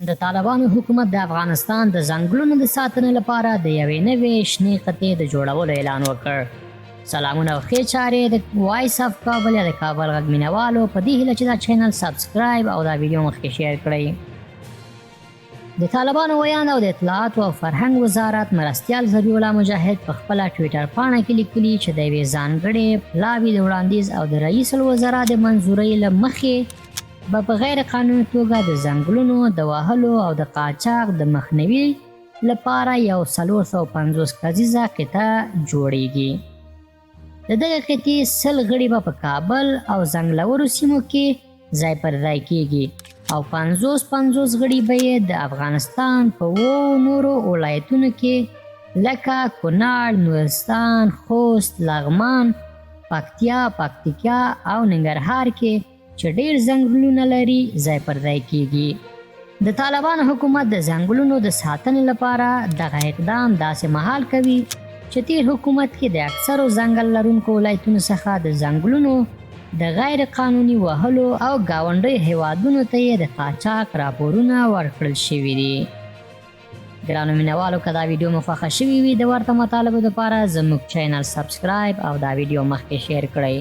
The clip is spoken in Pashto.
د طالبانو حکومت د افغانستان د ځنګلونو د ساتنې لپاره د یوې نوې شنې قطعې د جوړولو اعلان وکړ. سلامونه او ښې چارې د وایس اف کابل یا د کابل غږ مینوالو په دې هیله چې دا چینل سبسکرایب او دا ویډیو مخکې شیر کړئ. د طالبانو ویان او د اطلاعات او فرهنګ وزارت مرستیال ذبیح الله مجاهد په خپل ټویټر پاڼه کې لیکلي چې د یوې ځانګړې پلاوي د وړاندیز او د رئیس الوزرا د منظورۍ له مخې په غیر قانوني توګه د ځنګلونو د وهلو او د قاچاق د مخنیوي لپاره یو 450 کسیزه قطعه جوړیږي. د دغه قطعې 100 غړي به په کابل او ځنګلورو سیمو کې ځای پر ځای کیږي او 50 غړي به یې د افغانستان په 2 نورو ولایتونو کې لکه کونړ، نورستان، خوست، لغمان، پکتیا او ننګرهار کې چې ډیر ځنګلونه لري ځای پر ځای کیږي. د طالبانو حکومت د ځنګلونو د ساتنې لپاره دغه اقدام داسې مهال کوي چې تیر حکومت کې د اکثرو ځنګل لرونکو ولایتونو څخه د ځنګلونو د غیر قانوني وهلو او گاونډي هیوادونو ته یې د قاچاق راپورونه ورکړل شوي دي. ګرانو مینوالو که دا ویډیو مو خوښه شوې وي د ورته مطالبو لپاره زموږ چینل سبسکرایب او دا ویډیو مخکې شیر کړئ.